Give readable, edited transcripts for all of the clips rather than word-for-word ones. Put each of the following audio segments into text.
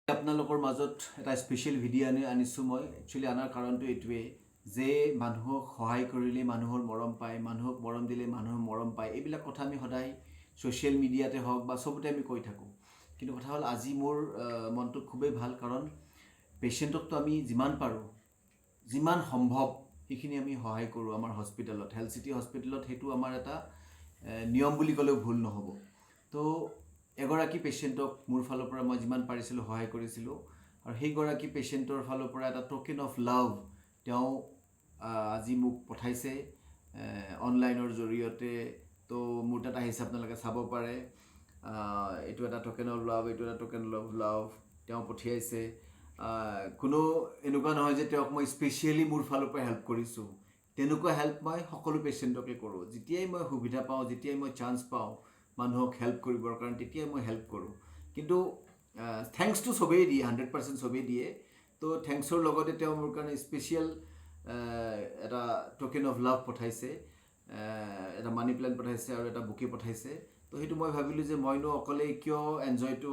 আপোনালোকৰ মাজত এটা স্পেচিয়েল ভিডিঅ' আনিছোঁ মই একচুৱেলি আনাৰ কাৰণটো এইটোৱেই যে মানুহক সহায় কৰিলে মানুহৰ মৰম পায়, মানুহক মৰম দিলে মানুহৰ মৰম পায়। এইবিলাক কথা আমি সদায় ছ'চিয়েল মিডিয়াতে হওক বা চবতে আমি কৈ থাকোঁ। কিন্তু কথা হ'ল আজি মোৰ মনটো খুবেই ভাল, কাৰণ পেচেণ্টকতো আমি যিমান পাৰোঁ যিমান সম্ভৱ সেইখিনি আমি সহায় কৰোঁ। আমাৰ হস্পিটেলত, হেল্থ চিটি হস্পিটেলত সেইটো আমাৰ এটা নিয়ম বুলি ক'লেও ভুল নহ'ব। তো এগৰাকী পেচেণ্টক মোৰ ফালৰ পৰা মই যিমান পাৰিছিলোঁ সহায় কৰিছিলোঁ, আৰু সেইগৰাকী পেচেণ্টৰ ফালৰ পৰা এটা ট'কেন অফ লাভ তেওঁ আজি মোক পঠাইছে অনলাইনৰ জৰিয়তে। তো মোৰ তাত আহিছে, আপোনালোকে চাব পাৰে। এইটো এটা ট'কেন অফ লাভ, এইটো এটা ট'কেন অফ লাভ তেওঁ পঠিয়াইছে। কোনো এনেকুৱা নহয় যে তেওঁক মই স্পেচিয়েলি মোৰ ফালৰ পৰা হেল্প কৰিছোঁ। তেনেকুৱা হেল্প মই সকলো পেচেণ্টকে কৰোঁ। যেতিয়াই মই সুবিধা পাওঁ, যেতিয়াই মই চান্স পাওঁ মানুহক হেল্প কৰিবৰ কাৰণে, তেতিয়াই মই হেল্প কৰোঁ। কিন্তু থেংকছটো চবেই দিয়ে, 100% চবেই দিয়ে। তো থেংকছৰ লগতে তেওঁ মোৰ কাৰণে স্পেচিয়েল এটা ট'কেন অফ লাভ পঠাইছে, এটা মানি প্লেণ্ট পঠাইছে আৰু এটা বুকে পঠাইছে। তো সেইটো মই ভাবিলোঁ যে মইনো অকলে কিয় এনজয়টো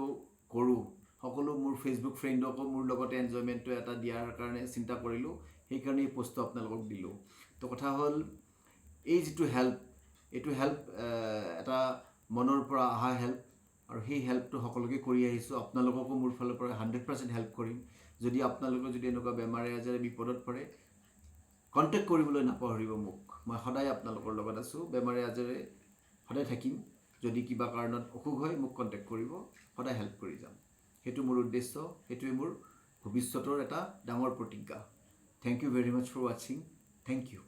কৰোঁ, সকলো মোৰ ফেচবুক ফ্ৰেণ্ডকো মোৰ লগতে এনজয়মেণ্টটো এটা দিয়াৰ কাৰণে চিন্তা কৰিলোঁ। সেইকাৰণে এই পষ্টটো আপোনালোকক দিলোঁ। তো কথা হ'ল এই যিটো হেল্প, এইটো হেল্প এটা মনৰ পৰা অহা হেল্প, আৰু সেই হেল্পটো সকলোকে কৰি আহিছোঁ। আপোনালোককো মোৰ ফালৰ পৰা 100% হেল্প কৰিম। যদি আপোনালোকৰ যদি এনেকুৱা বেমাৰে আজাৰে বিপদত পৰে, কণ্টেক্ট কৰিবলৈ নাপাহৰিব মোক। মই সদায় আপোনালোকৰ লগত আছোঁ, বেমাৰে আজাৰে সদায় থাকিম। যদি কিবা কাৰণত অসুখ হয় মোক কণ্টেক্ট কৰিব, সদায় হেল্প কৰি যাম। সেইটো মোৰ উদ্দেশ্য, সেইটোৱে মোৰ ভৱিষ্যতৰ এটা ডাঙৰ প্ৰতিজ্ঞা। Thank you very much for ৱাচিং। Thank U.